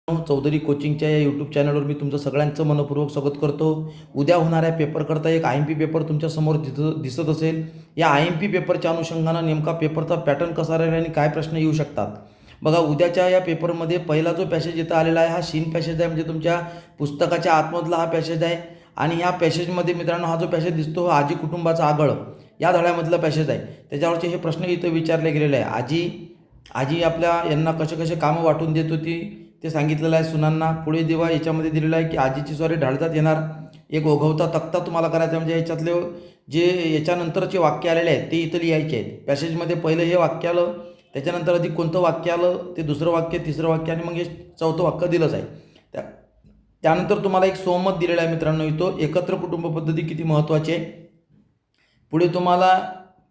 चौधरी कोचिंगच्या या यूट्यूब चॅनलवर मी तुमचं सगळ्यांचं मनपूर्वक स्वागत करतो। उद्या होणाऱ्या पेपरकरता एक IMP पेपर तुमच्यासमोर दिसत असेल। या IMP पेपरच्या अनुषंगानं नेमका पेपरचा पॅटर्न कसा राहील आणि काय प्रश्न येऊ शकतात बघा। उद्याच्या या पेपरमध्ये पहिला जो पॅसेज इथं आलेला आहे हा शीन पॅसेज आहे, म्हणजे तुमच्या पुस्तकाच्या आतमधला हा पॅसेज आहे। आणि या पॅसेजमध्ये मित्रांनो हा जो पॅसेज दिसतो हा आजी कुटुंबाचा आगळ या धड्यामधला पॅसेज आहे। त्याच्यावरचे हे प्रश्न इथं विचारले गेलेले आहे। आजी आपल्या यांना कसे कसे कामं वाटून देत होती ते सांगितलेलं आहे सुनांना। पुढे देवा याच्यामध्ये दिलेलं आहे की आजीची स्वारी ढाळतात येणार एक ओघवता तक्ता तुम्हाला करायचा, म्हणजे याच्यातले जे याच्यानंतरचे वाक्य आलेले आहेत ते इथं लिहायचे आहेत। पॅसेजमध्ये पहिलं हे वाक्य आलं, त्याच्यानंतर अधिक कोणतं वाक्य आलं, ते दुसरं वाक्य, तिसरं वाक्य आणि मग हे चौथं वाक्य दिलंच आहे। त्यानंतर तुम्हाला एक सोमत दिलेलं आहे मित्रांनो, इथं एकत्र कुटुंब पद्धती किती महत्त्वाची आहे। पुढे तुम्हाला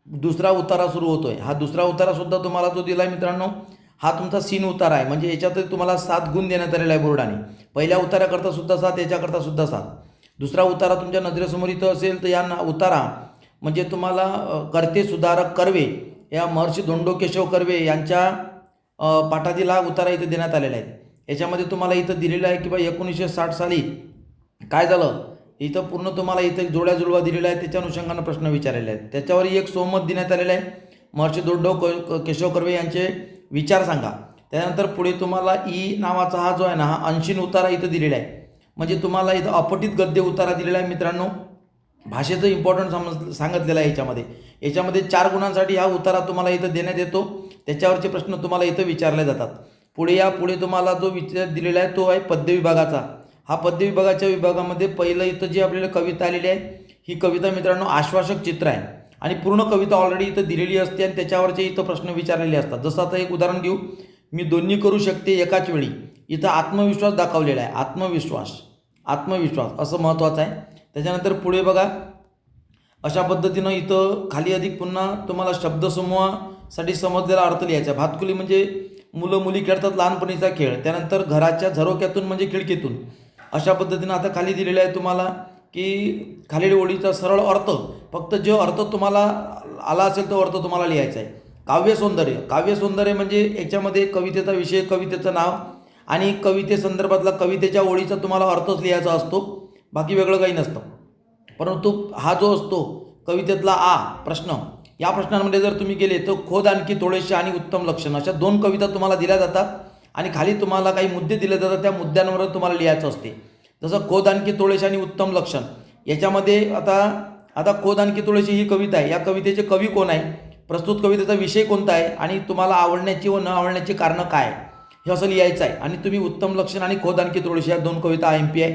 दुसरा उतारा सुरू होतोय। हा दुसरा उतारासुद्धा तुम्हाला जो दिला आहे मित्रांनो हा तुमचा सीन उतारा आहे, म्हणजे याच्यात तुम्हाला 7 गुण देण्यात आलेला आहे बोर्डाने। पहिल्या उताराकरता सुद्धा 7, याच्याकरता सुद्धा 7। दुसरा उतारा तुमच्या नजरेसमोर इथं असेल तर या उतारा म्हणजे तुम्हाला कर्ते सुधारक कर्वे या महर्षी धोंडो केशव कर्वे यांच्या पाठातील हा उतारा इथं देण्यात आलेला आहे। याच्यामध्ये तुम्हाला इथं दिलेलं आहे की बा 1960 साली काय झालं, इथं पूर्ण तुम्हाला इथं जोड्या जुळवा दिलेला आहे, त्याच्या अनुषंगानं प्रश्न विचारलेले आहेत। त्याच्यावर एक सोमत देण्यात आलेलं आहे, महर्षी धोंडो केशव कर्वे यांचे विचार सांगा। त्यानंतर पुढे तुम्हाला ई नावाचा हा जो आहे ना हा अंशीन उतारा इथं दिलेला आहे, म्हणजे तुम्हाला इथं अपठित गद्य उतारा दिलेला आहे मित्रांनो। भाषेचं इम्पॉर्टंट सांगितलेलं आहे याच्यामध्ये 4 गुणांसाठी हा उतारा तुम्हाला इथं देण्यात येतो। त्याच्यावरचे प्रश्न तुम्हाला इथं विचारले जातात। पुढे तुम्हाला जो विचार दिलेला आहे तो आहे पद्य विभागाचा। हा पद्य विभागाच्या विभागामध्ये पहिलं इथं जी आपल्याला कविता आलेली आहे ही कविता मित्रांनो आश्वासक चित्र आहे आणि पूर्ण कविता ऑलरेडी इथं दिलेली असते आणि त्याच्यावरचे इथं प्रश्न विचारलेले असतात। जसं आता एक उदाहरण घेऊ, मी दोन्ही करू शकते एकाच वेळी। इथं आत्मविश्वास दाखवलेला आहे, आत्मविश्वास असं महत्त्वाचं आहे। त्याच्यानंतर पुढे बघा अशा पद्धतीनं इथं खाली अधिक पुन्हा तुम्हाला शब्दसमूहासाठी समजलेला अर्थ लिहायचा। भातकुली म्हणजे मुलं मुली खेळतात लहानपणीचा खेळ। त्यानंतर घराच्या झरोक्यातून म्हणजे खिडकीतून। अशा पद्धतीनं आता खाली दिलेलं आहे तुम्हाला की खालील ओळीचा सरळ अर्थ, फक्त जो अर्थ तुम्हाला आला असेल तो अर्थ तुम्हाला लिहायचा आहे। काव्यसौंदर्य म्हणजे याच्यामध्ये कवितेचा विषय, कवितेचं नाव आणि कवितेसंदर्भातला कवितेच्या ओळीचा तुम्हाला अर्थच लिहायचा असतो, बाकी वेगळं काही नसतं। परंतु हा जो असतो कवितेतला प्रश्न, या प्रश्नांमध्ये जर तुम्ही गेले तर खोद आणखी थोडेसे आणि उत्तम लक्षण अशा 2 कविता तुम्हाला दिल्या जातात आणि खाली तुम्हाला काही मुद्दे दिले जातात, त्या मुद्द्यांवर तुम्हाला लिहायचं असते। जसं खोद आणखी थोडेसे आणि उत्तम लक्षण याच्यामध्ये आता खोद आणखी थोडेसे ही कविता आहे, या कवितेचे कवी कोण आहे, प्रस्तुत कवितेचा विषय कोणता आहे आणि तुम्हाला आवडण्याची व न आवडण्याची कारणं काय हे असं लिहायचं आहे। आणि तुम्ही उत्तम लक्षण आणि खोद आणखी थोडेसे या 2 कविता IMP आहे।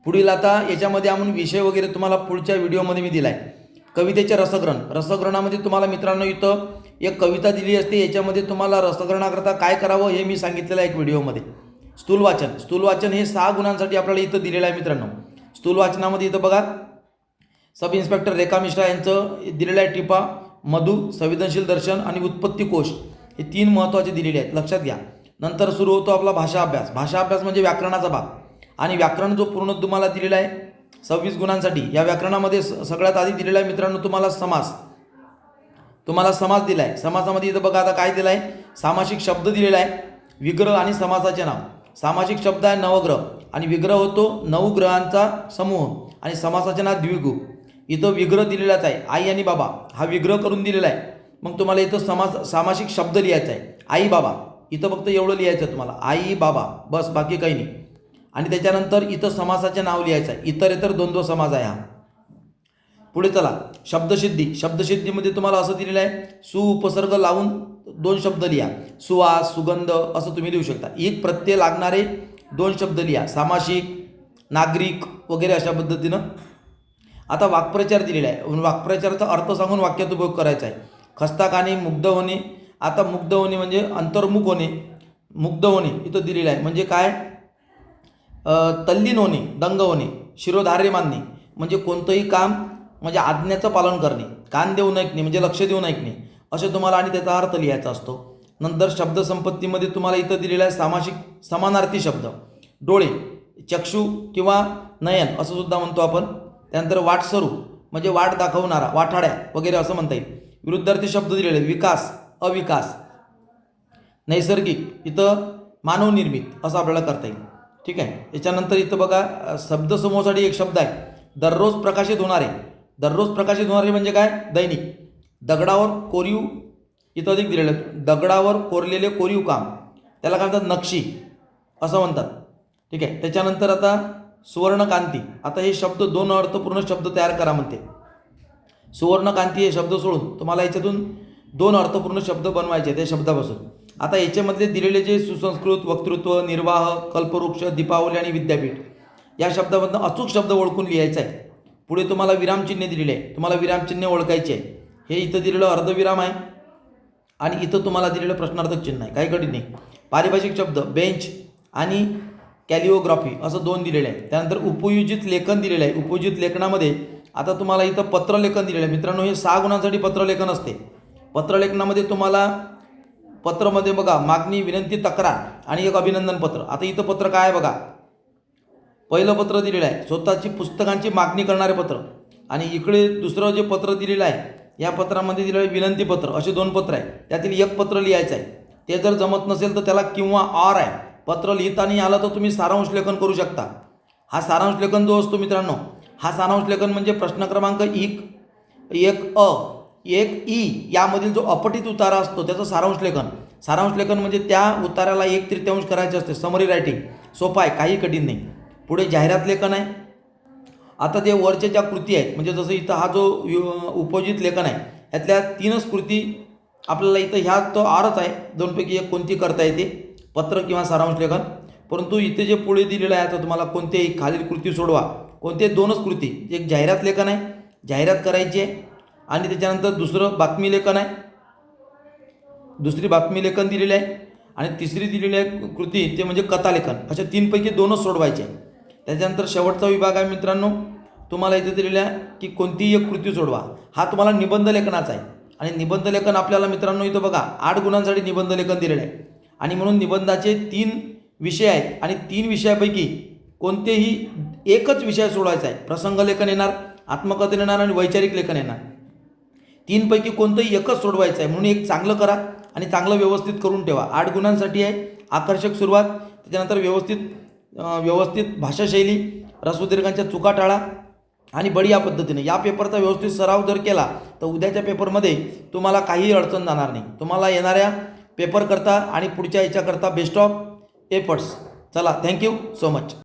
पुढील आता याच्यामध्ये आपण विषय वगैरे तुम्हाला पुढच्या व्हिडिओमध्ये मी दिला आहे। कवितेचे रसग्रहणामध्ये तुम्हाला मित्रांनो इथं एक कविता दिली असते, याच्यामध्ये तुम्हाला रसग्रहणाकरता काय करावं हे मी सांगितलेलं आहे एक व्हिडिओमध्ये। स्थूल वाचन हे 6 गुणांसाठी आपल्याला इथं दिलेलं आहे मित्रांनो। स्थूल वाचनामध्ये इथं बघा सब इन्स्पेक्टर रेखा मिश्रा यांचं दिलेलं आहे टिपा, मधु, संवेदनशील दर्शन आणि उत्पत्ती कोश हे 3 महत्त्वाचे दिलेले आहेत, लक्षात घ्या। नंतर सुरू होतो आपला भाषा अभ्यास म्हणजे व्याकरणाचा भाग। आणि व्याकरण जो पूर्ण तुम्हाला दिलेला आहे 26 गुणांसाठी। या व्याकरणामध्ये सगळ्यात आधी दिलेला आहे मित्रांनो तुम्हाला समास दिला आहे। समासामध्ये इथं बघा आता काय दिलं आहे, सामासिक शब्द दिलेला आहे, विग्रह आणि समासाचे नाव। सामासिक शब्द आहे नवग्रह आणि विग्रह होतो 9 ग्रहांचा समूह आणि समासाचे नाव द्विगु। इथं विग्रह दिलेलाच आहे, आई आणि बाबा हा विग्रह करून दिलेला आहे। मग तुम्हाला इथं सामासिक शब्द लिहायचा आहे, आई बाबा, इथं फक्त एवढं लिहायचं आहे तुम्हाला, आई बाबा, बस, बाकी काही नाही। आणि त्याच्यानंतर इथं समासाचे नाव लिहायचं आहे, इतर द्वंद्व समास आहे हा। पुढे चला शब्दसिद्धीमध्ये तुम्हाला असं दिलेलं आहे, उपसर्ग लावून 2 शब्द लिहा, सुवास, सुगंध असं तुम्ही लिहू शकता। एक प्रत्यय लागणारे 2 शब्द लिहा, सामासिक, नागरिक वगैरे अशा पद्धतीनं। आता वाक्प्रचार दिलेला आहे, वाक्प्रचाराचा अर्थ सांगून वाक्यात उपयोग करायचा आहे। खस्ता खाणे, मुग्ध होणे। आता मुग्ध होणे म्हणजे अंतर्मुख होणे, मुग्ध होणे इथं दिलेलं आहे, म्हणजे काय, तल्लीन होणे, दंग होणे। शिरोधार्य मानणे म्हणजे कोणतंही काम म्हणजे आज्ञेचं पालन करणे, कान देऊन ऐकणे म्हणजे लक्ष देऊन ऐकणे असे तुम्हाला आणि त्याचा अर्थ लिहायचा असतो। नंतर शब्दसंपत्तीमध्ये तुम्हाला इथं दिलेला आहे सामासिक समानार्थी शब्द, डोळे, चक्षु किंवा नयन असं सुद्धा म्हणतो आपण। त्यानंतर वाटसरू म्हणजे वाट दाखवणारा, वाठाड्या वगैरे असं म्हणता येईल। विरुद्धार्थी शब्द दिलेले विकास, अविकास। नैसर्गिक इथं मानवनिर्मित असं आपल्याला करता येईल. ठीक आहे. याच्यानंतर इथं बघा शब्दसमूहासाठी एक शब्द आहे, दररोज प्रकाशित होणारे. दररोज प्रकाशित होणारे म्हणजे काय? दैनिक. दगडावर कोरीव, इथं अधिक दिलेलं आहे, दगडावर कोरलेले कोरीव काम, त्याला काय म्हणतात? नक्षी असं म्हणतात. ठीक आहे. त्याच्यानंतर आता सुवर्णकांती. आता हे शब्द दोन अर्थपूर्ण शब्द तयार करा म्हणते. सुवर्णकांती हे शब्द सोडून तुम्हाला याच्यातून दोन अर्थपूर्ण शब्द बनवायचे त्या शब्दापासून. आता याच्यामध्ये दिलेले जे सुसंस्कृत, वक्तृत्व, निर्वाह, कल्पवृक्ष, दीपावली आणि विद्यापीठ या शब्दामधून अचूक शब्द ओळखून लिहायचा आहे. पुढे तुम्हाला विरामचिन्हे दिलेले आहे, तुम्हाला विरामचिन्हे ओळखायचे आहे. हे इथं दिलेलं अर्धविराम आहे आणि इथं तुम्हाला दिलेलं प्रश्नार्थक चिन्ह आहे, काही कठीण नाही. पारिभाषिक शब्द बेंच आणि कॅलिओग्राफी असं दोन दिलेले आहे. त्यानंतर उपयोजित लेखन दिलेलं आहे. उपयोजित लेखनामध्ये आता तुम्हाला इथं पत्रलेखन दिलेलं आहे. मित्रांनो, हे 6 गुणांसाठी पत्रलेखन असते. पत्रलेखनामध्ये तुम्हाला पत्रमध्ये बघा मागणी, विनंती, तक्रार आणि एक अभिनंदन पत्र. आता इथं पत्र काय आहे बघा, पहिलं पत्र दिलेलं आहे स्वतःची पुस्तकांची मागणी करणारे पत्र, आणि इकडे दुसरं जे पत्र दिलेलं आहे या पत्रामध्ये दिलेलं आहे विनंती पत्र. असे दोन पत्र आहे, त्यातील एक पत्र लिहायचं आहे. ते जर जमत नसेल तर त्याला किंवा ऑर आहे. पत्र लिहिता नाही आलं तर तुम्ही सारांश लेखन करू शकता. हा सारांश लेखन जो असतो मित्रांनो, हा सारांश लेखन म्हणजे प्रश्न क्रमांक 1 अ 1 ई यामधील जो अपठित उतारा असतो त्याचं सारांश लेखन. सारांश लेखन म्हणजे त्या उताराला 1/3 करायचे असते. समरी रायटिंग सोपं आहे, काही कठीण नाही. पुढे जाहिरात लेखन आहे. आता ते वरच्या ज्या कृती आहेत म्हणजे जसं इथं हा जो उपयोजित लेखन आहे यातल्या 3च कृती आपल्याला इथं ह्या तो आरच आहे, दोनपैकी एक कोणती करता येते, पत्र किंवा सारांश लेखन. परंतु इथे जे पुढे दिलेलं आहे आता तुम्हाला कोणतेही खालील कृती सोडवा, कोणते 2च कृती. एक जाहिरात लेखन आहे, जाहिरात करायची आहे, आणि त्याच्यानंतर दुसरं बातमी लेखन आहे, दुसरी बातमी लेखन दिलेली आहे, आणि तिसरी दिलेली आहे कृती ते म्हणजे कथालेखन. अशा 3पैकी 2च सोडवायचे. त्याच्यानंतर शेवटचा विभाग आहे मित्रांनो, तुम्हाला इथे दिलेला आहे की कोणतीही एक कृती सोडवा. हा तुम्हाला निबंध लेखनाचा आहे, आणि निबंध लेखन आपल्याला मित्रांनो इथं बघा 8 गुणांसाठी निबंध लेखन दिलेलं आहे. आणि म्हणून निबंधाचे 3 विषय आहेत, आणि 3 विषयापैकी कोणतेही एकच विषय सोडवायचा आहे. प्रसंग लेखन येणार, आत्मकथन येणार आणि वैचारिक लेखन येणार. 3पैकी कोणतंही एकच सोडवायचं आहे. म्हणून एक चांगलं करा आणि चांगलं व्यवस्थित करून ठेवा. 8 गुणांसाठी आहे. आकर्षक सुरुवात, त्याच्यानंतर व्यवस्थित भाषाशैली, रसोदीर्घांच्या चुका टाळा आणि बढिया पद्धतीने. या पेपरचा व्यवस्थित सराव जर केला तर उद्याच्या पेपरमध्ये तुम्हाला काहीही अडचण जाणार नाही. तुम्हाला येणाऱ्या पेपरकरता आणि पुढच्या याच्याकरता बेस्ट ऑफ एफर्ट्स. चला, थँक्यू सो मच.